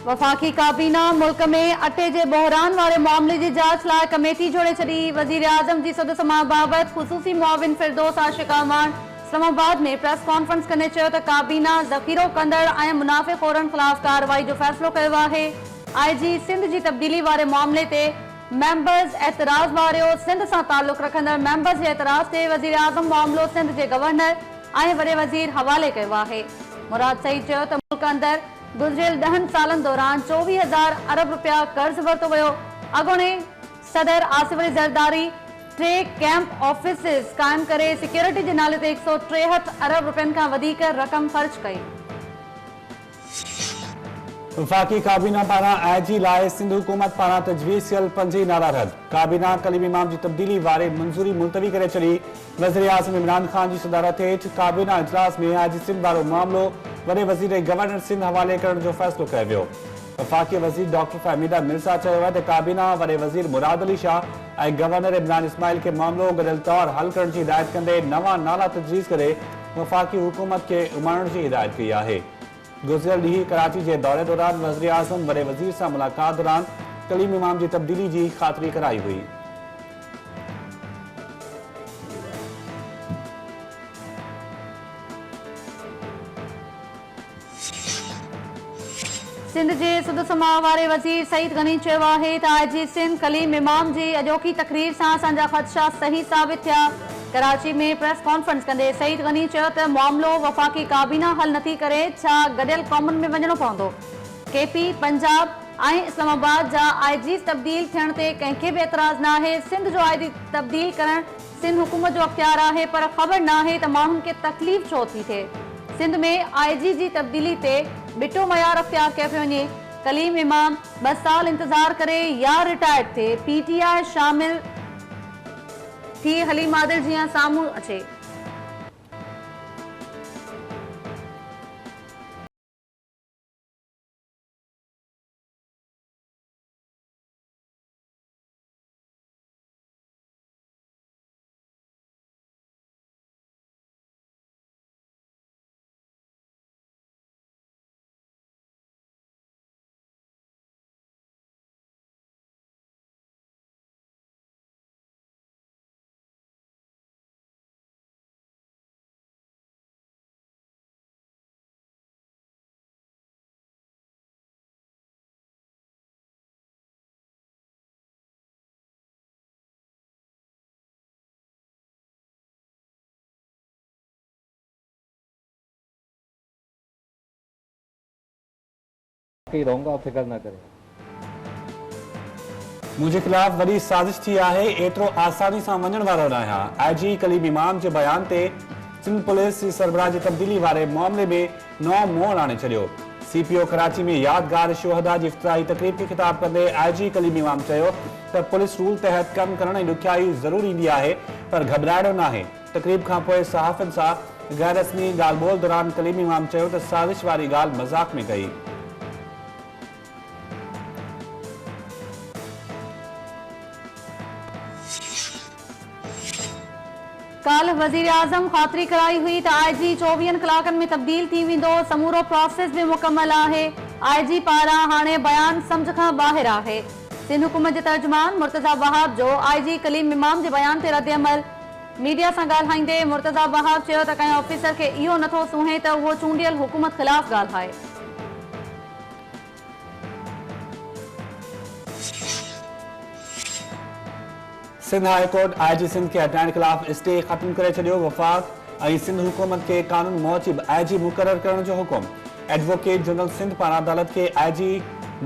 वफाकी काबीना मुल्क में अटे जे बहरान वारे मामले की जांच लाइ कमेटी जोड़े छड़ी। वजीर आजम की सदसमा बाबत खुसूसी मुआविन फिरदौस आशिक अहमद इस्लामाबाद में प्रेस कॉन्फ्रेंस कंदे चयो त काबीना ज़ख़ीरो कंदड़ ऐं मुनाफ़िक़ोरनि ख़िलाफ़ कार्रवाई जो फ़ैसिलो कयो आहे। IG सिंध जी तब्दीली वारे मामले ते मेंबर्स एतराज़ वारियो। सिंध सां ताल्लुक़ रखंदड़ मेंबर्स जे एतराज़ ते वज़ीर आज़म मामलो सिंध जे गवर्नर ऐं वॾे वज़ीर हवाले कयो आहे। मुराद सईद चयो त मुल्क अंदर गुज़िरियल 10 सालनि दौरान 24,000 अरब रुपया कर्ज़ वरितो वियो। अॻूणे सदर आसिफ अली ज़रदारी 3 कैंप ऑफिसिस क़ाइम करे सिक्योरिटी जे नाले ते 163 अरब रुपयनि खां वधीक रक़म ख़र्च कई। वफाकी काबीना पारां IG लाइ सिंध हुकूमत पारां तजवीज़ थियल 5 नारा रद्द। काबीना कलीम इमाम जी तब्दीली वारे मंज़ूरी मुलतवी करे छॾी। वज़ीर आज़म इमरान खान जी सदारत हेठि काबीना इजलास में IG सिंध वारो मामलो वॾे वज़ीर गवर्नर सिंध हवाले करण जो फ़ैसिलो कयो वियो। वफाकी वज़ीर डॉक्टर फहमीदा मिर्ज़ा चयो आहे त काबीना वॾे वज़ीर मुराद अली शाह ऐं गवर्नर इमरान इस्माइल खे मामलो गॾियल तौर हल करण जी हिदायत कंदे नवां नाला तजवीज़ करे वफाकी हुकूमत खे उमाणण जी हिदायत कई आहे। गुज़िरियल ॾींहुं कराची जे दौरे दौरान वज़ीर आज़म वॾे वज़ीर सां मुलाक़ात दौरान कलीम इमाम जी तब्दीली जी ख़ातिरी कराई हुई। सिंध जे सुदसमा वारे वज़ीर सईद गनी चयो आहे त IG सिंध कलीम इमाम जी अॼोकी तक़रीर सां असांजा ख़दशा सही साबित थिया। कराची में प्रेस कॉन्फ्रेंस कंदे सईद गनी चयो त मामलो वफाकी काबीना हल नथी करे छा गॾियल क़ौमुनि में वञणो पवंदो। KP पंजाब ऐं इस्लामाबाद जा IGs तब्दील थियण ते कंहिंखे बि एतराज़ न आहे। सिंध जो IG तब्दील करण सिंध हुकूमत जो अख्तियार आहे, पर ख़बर न आहे त माण्हुनि खे तकलीफ़ छो थी थिए। सिंध में IG जी तब्दीली ते बिटो मयार अख्तियार कयो पियो वञे। कलीम इमाम 2 साल इंतज़ार करे या रिटायर्ड थे। PTI शामिल थी हलीम आदिल जीअं साम्हूं अचे। रहूंगा फिक्र न करे। मुझे खिलाफ वॾी साज़िश थी आहे, एतिरो आसानी सां वञण वारो न आहियां। IG कलीम इमाम जे बयान ते सिंध पुलिस जी सरबराह जी तब्दीली वारे मामले में नओं मोड़ आणे छॾियो। CPO कराची में यादगार शुहदा जी इफ्तिताही तक़रीब खे ख़िताब कंदे IG कलीम इमाम चयो त पुलिस रूल तहत कम करण जी ॾुखियाई ज़रूर ईंदी आहे, पर घबराइणो न आहे। तक़रीब खां पोइ सहाफ़ियुनि सां गैर रस्मी ॻाल्हि ॿोल दौरान कलीम इमाम चयो त साज़िश वारी ॻाल्हि मज़ाक में कई। कल वज़ीर आज़म ख़ातिरी कराई हुई त IG 24 कलाकनि में तब्दील थी वेंदो। समूरो प्रोसेस भी मुकम्मल आहे। IG पारां हाणे बयान सम्झ खां ॿाहिरि आहे। सिंध हुकूमत जे तर्जुमान मुर्तज़ा वहाब जो IG कलीम इमाम जे बयान ते रद्द अमल। मीडिया सां ॻाल्हाईंदे मुर्तज़ा वहाब चयो त कंहिं ऑफिसर खे इहो नथो सूंहे त उहो चूंडियल हुकूमत ख़िलाफ़ ॻाल्हाए। Sindh high court IG Sindh के हटाइण खिलाफ स्टे खत्म करे छॾियो। वफ़ाक ऐं सिंध हुकूमत के कानून मूजिब IG मुक़रर करण जो हुकुम। एडवोकेट जनरल सिंध पारां अदालत के IG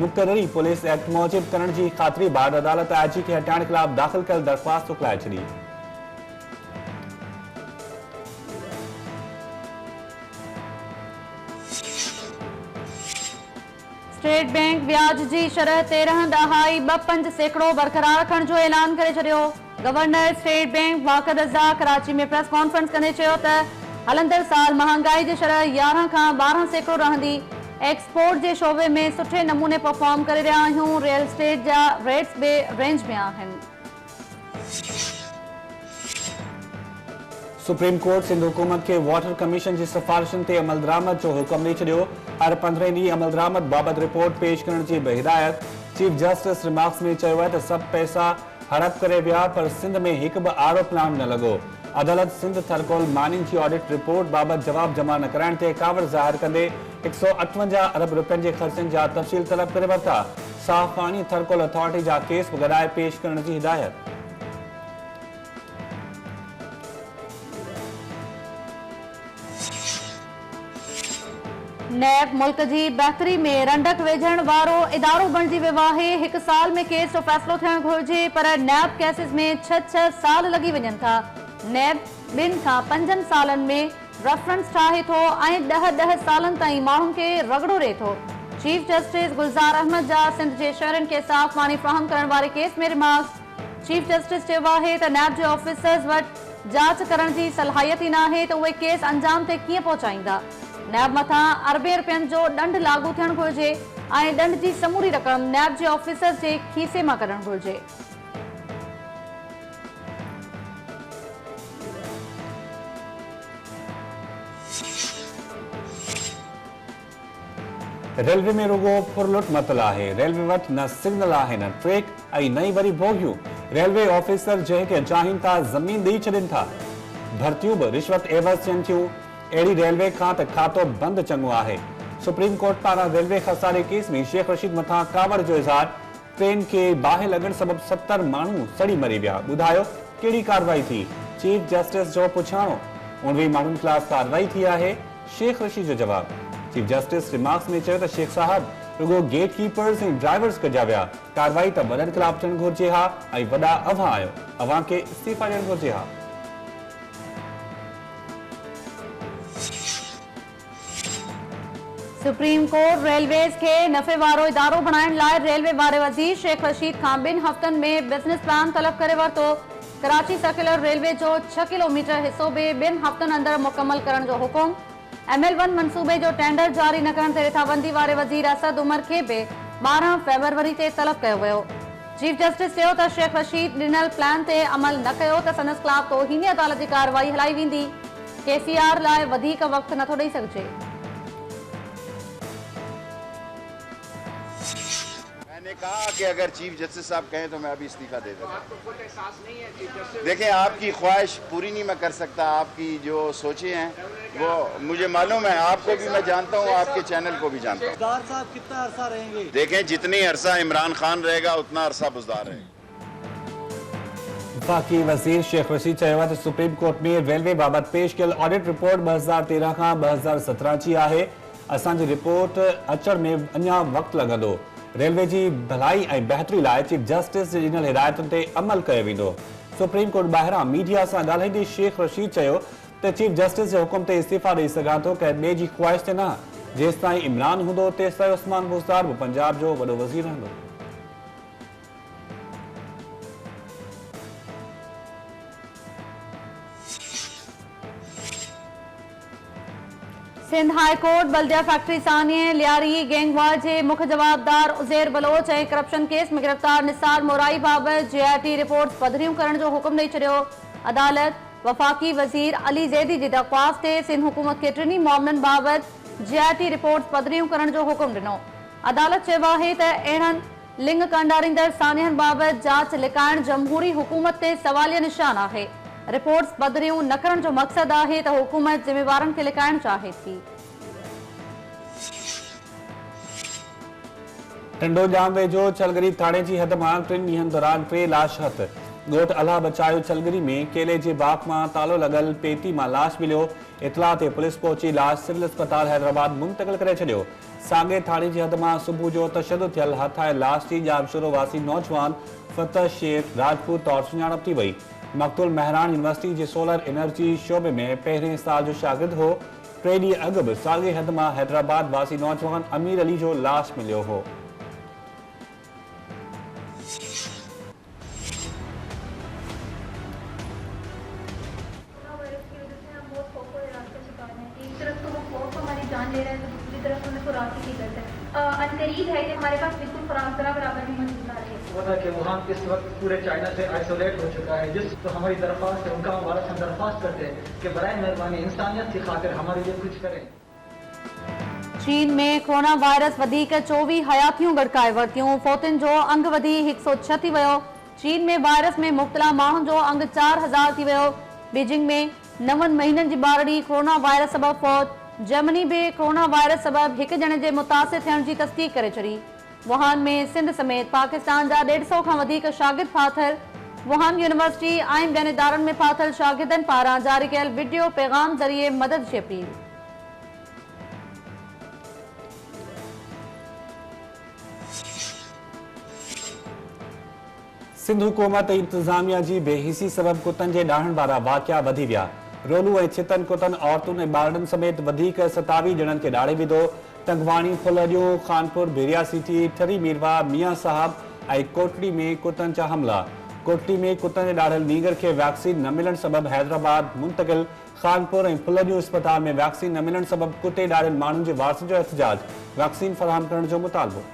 मुक़ररी पुलिस एक्ट मूजिब करण जी ख़ातिरी बाद अदालत IG के हटाइण खिलाफ दाख़िल कयल दरख़्वास्त टुकराए छॾी। स्टेट बैंक ब्याज जी शरह 13.25% बरक़रार रखण जो ऐलान करे छॾियो। गवर्नर स्टेट बैंक वाक़द रज़ा कराची में प्रेस कॉन्फ्रेंस कंदे चयो त हलंदड़ साल महांगाई जी शरह 11 खां 12% रहंदी। एक्सपोर्ट जे शोबे में सुठे नमूने परफॉर्म करे रहिया आहियूं। रियल एस्टेट जा रेट्स बि रेंज में आहिनि। सुप्रीम कोर्ट सिंध हुकूमत के वाटर कमीशन की सिफारिशन ते अमल दरामद जो हुक्म ॾेई छॾियो। हर 15 ॾींहं अमल दरामद बाबति रिपोर्ट पेश करण की भी हिदायत। चीफ जस्टिस रिमार्क्स में चयो है सब पैसा हड़प करे विया पर सिंध में एक भी आरो प्लान न लॻो। अदालत सिंध थरकोल माइनिंग की ऑडिट रिपोर्ट बाबति जवाब जमा न कराइण ते कावड़ ज़ाहिर कंदे 158 अरब रुपयनि जे ख़र्चनि जा तफ़सील तलब करे वरिता। साफ़ पानी थरकोल अथॉरिटी जा केस गॾाए पेश करण की हिदायत। नैब मुल्क की बेहतरी में रंडक वेझण वारो इदारो बणिजी वियो आहे। 1 साल में केस जो फैसलो थियण घुरिजे पर नैब केसिस में 6 साल लगी वञनि था। नैब 2 खां 5 सालन में रेफरेंस ठाहे थो ऐं 10 सालन ताईं माण्हुनि खे रगड़ो ॾिए थो। चीफ जस्टिस गुलज़ार अहमद जा सिंध जे शहरनि खे साफ़ पानी फ़राहम करण वारे केस में रिमार्क्स। चीफ जस्टिस चयो आहे त नैब जे ऑफिसर्स वटि जांच करण जी सलाहियत ई नाहे त उहे केस अंजाम ते कीअं पहुचाईंदा। नैब मथां अरबें रुपयनि जो दंड लागू थियण घुरिजे ऐं दंड जी समूरी रक़म नैब जे ऑफिसर्स जे खीसे मां कढण घुरिजे। रेलवे में रुगो फुरलुट मतल आहे। रेलवे वटि न सिग्नल आहे न ट्रैक ऐं नई वरी बोगियूं। रेलवे ऑफिसर जंहिंखे चाहिनि था ज़मीन ॾेई छॾनि था। भर्तियूं भी रिश्वत एवज़ थियनि थियूं। अहिड़ी रेलवे खां त खातो बंद चङो आहे। सुप्रीम कोर्ट पारां रेलवे खसारे केस में शेख रशीद मथां कावड़ जो इज़हार। ट्रेन के बाहि लगण सबब 70 माण्हू सड़ी मरी विया। ॿुधायो कहिड़ी कार्रवाई थी। चीफ जस्टिस जो पुछाणो। 19 माण्हुनि खिलाफ़ कार्रवाई थी आहे। शेख रशीद जो जवाब। चीफ जस्टिस रिमार्क्स में चयो त शेख साहब रुगो गेट कीपर्स ऐं ड्राइवर्स कजा विया। कार्रवाई त वॾनि खिलाफ़ थियण घुरिजे हा ऐं वॾा अव्हां आयो। अव्हां खे इस्तीफ़ा ॾियण घुरिजे हा। सुप्रीम कोर्ट रेलवेज़ के नफ़े वारो इदारो बणाइण लाइ रेलवे वारे वज़ीर शेख रशीद खां 2 हफ़्तनि में बिज़नेस प्लान तलब करे वरितो। कराची सर्कुलर रेलवे जो 6 किलोमीटर हिस्सो भी 2 हफ़्तनि अंदर मुकम्मल करण जो हुकुम। ML1 मंसूबे जो टेंडर जारी न करण ते रिथाबंदी वारे वज़ीर असद उमर खे भी 12 फरवरी ते तलब कयो वियो। चीफ जस्टिस चयो त शेख रशीद ॾिनल प्लान ते अमल न कयो त संदसि ख़िलाफ़ तौहीनी अदालत जी कार्रवाई हलाई वेंदी। KCR लाइ वधीक वक़्तु नथो ॾेई सघिजे। मैंने कहा कि अगर चीफ जस्टिस साहब कहें तो मैं अभी इस्तीफा दे दूंगा। देखें, आपकी ख्वाहिश पूरी नहीं मैं कर सकता। आपकी जो सोचे हैं वो मुझे मालूम है। आपको भी मैं जानता हूँ, आपके चैनल को भी जानता हूँ। बुज़दार साहब कितना अरसा रहेंगे? देखें, जितनी अरसा इमरान खान रहेगा उतना अरसा बुज़दार रहेगा। वफ़ाक़ी वज़ीर शेख रशीद चयो आहे त सुप्रीम कोर्ट में रेलवे बाबति पेश कयल ऑडिट रिपोर्ट 2013 खां 2017 जी आहे। असांजी रिपोर्ट अचण में अञा वक़्तु लॻंदो। रेलवे की भलाई ऐं बहितरी लाइ चीफ जस्टिस जे ॾिनल हिदायतुनि ते अमल कयो वेंदो। सुप्रीम कोर्ट ॿाहिरां मीडिया सां ॻाल्हाईंदे शेख रशीद चयो त चीफ जस्टिस जे हुकुम ते इस्तीफ़ा ॾेई सघां थो, कंहिं ॿिए जी ख्वाहिश ते न। जेसिताईं इमरान हूंदो तेसिताईं उस्मान बुज़दार बि पंजाब जो वॾो वज़ीर रहंदो। सिंध हाई कोर्ट बल्दिया फैक्ट्री सानिए लियारी गैंगवार के मुख्य जवाबदार उज़ैर बलोच ऐं करप्शन केस में गिरफ्तार निसार मोराई बाबति JIT रिपोर्ट्स पधरियूं करण जो हुकुम ॾेई छॾियो। अदालत वफ़ाक़ी वज़ीर अली ज़ैदी जी दरख़्वास्त ते सिंध हुकूमत के 3 मामलनि बाबति JIT रिपोर्ट्स पधरियूं करण जो हुकुम ॾिनो। अदालत चयो आहे त अहिड़नि लिंग कंडारींदड़ सानियनि बाबति जांच लिकाइण जमहूरी हुकूमत ते सवालिया निशान आहे। रिपोर्ट्स पधरियूं न करण जो मक़सद आहे त हुकूमत ज़िम्मेवारनि खे लिकाइण चाहे थी। टंडो जाम वेझो छलगरी थाणे जी हद मां 3 ॾींहनि दौरान 3 लाश हथ। ॻोठ अलाह बचायो छलगरी में केले जे बाग मां तालो लॻल पेटी मां लाश मिलियो। इतला ते पुलिस पहुची लाश सिविल अस्पताल हैदराबाद मुंतक़िल करे छॾियो। साॻे थाणे जी हद मां सुबुह जो तशदुद थियल हथाए लाश जी जामशुरो वासी नौजवान फतह शेख राजपूत तौर सुञाणप थी वई। मक़तूल महरान यूनिवर्सिटी जे सोलर एनर्जी शोबे में पहिरें साल जो शागिर्द हो। 3 ॾींहं अॻु बि साॻे हद मां हैदराबाद वासी नौजवान अमीर अली जो लाश मिलियो हो। ले रहा है तो दूसरी दूसरी तरफ हमें खुराक की किल्लत है। अनकरीब है कि हमारे पास बिल्कुल खुराक बराबर भी मौजूद ना रहे। पता कि वुहान इस वक्त पूरे चाइना से आइसोलेट हो चुका है, जिस तो हमारी दरख्वास्त है उनका हमारा हम दरख्वास्त करते हैं कि बराए मेहरबानी इंसानियत की खातिर हमारे लिए कुछ करें। चीन में कोरोना वायरस वधीक 24 हयातियूं गड़काए वरतियूं, फौतन जो अंग वधी 106 थी वियो। चीन में वायरस में मुब्तला माण्हुनि जो अंग 4000 थी वियो। बीजिंग में 9 महीननि जी ॿारड़ी कोरोना वायरस सबबि फौत। जर्मनी भी कोरोना वायरस सबबि हिक ॼणे जे मुतासिर थियण जी तस्दीक करे छॾी। वुहान में सिंध समेत पाकिस्तान जा 150 खां वधीक शागिर्द फाथल। वुहान यूनिवर्सिटी ऐं ॿियनि इदारनि में फाथल शागिर्दनि पारां जारी कयल वीडियो पैगाम ज़रिए मदद जी अपील। सिंध हुकूमत इंतजामिया जी बेहिसी सबब कुतन जे ॾाहण वारा वाक़िया वधी विया। रोलू ऐं छितन कुतन औरतुनि ऐं ॿारनि समेत वधीक 27 ॼणनि खे ॾाढ़े विधो। टंगवाणी, फुलरियूं, खानपुर, बेरिया सिटी, ठरी मीरवा, मियां साहब ऐं कोटड़ी में कुतन जा हमला। कोटड़ी में कुतन जे ॾाढ़ल नीगर खे वैक्सीन न मिलण सबबि हैदराबाद मुंतकिल। खानपुर ऐं फुलरियूं अस्पताल में वैक्सीन न मिलण सबबि कुते ॾाढ़ल माण्हुनि जे वारस जो एहतजाज। वैक्सीन फराहम करण जो मुतालबो।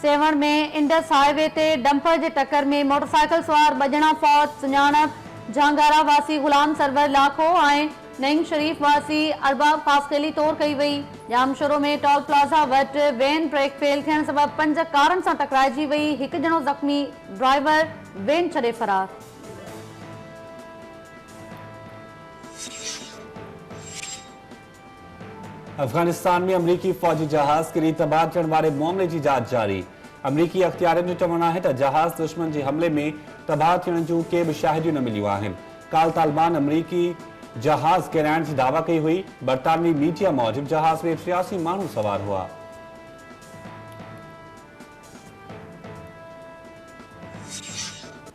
सेवण में इंडस हाईवे ते डंपर जे टक्कर में मोटरसाइकिल सवार 2 ॼणा फौत। सुञाणप झांगारा वासी गुलाम सरवर लाखो ऐं नईं शरीफ वासी अरबाब फासकेली तौर कई वई। जाम शुरू में टोल प्लाज़ा वटि वेन ब्रेक फेल थियण सबबि 5 कारनि सां टकराइजी वई। हिकु ॼणो ज़ख़्मी, ड्राइवर वेन छॾे फरार। अफगानिस्तान में अमरीकी फौजी जहाज किरी तबाह थियण वारे मामले जी जांच जारी। अमरीकी अख़्तियारनि जो चवणु आहे त जहाज दुश्मन जे हमले में तबाह थियण जूं के बि शाहिदियूं न मिलियूं आहिनि। काल तालिबान अमरीकी जहाज किराइण जी दावा कई हुई। बरतानवी मीडिया मूजिब जहाज में 83 माण्हू सवार हुआ।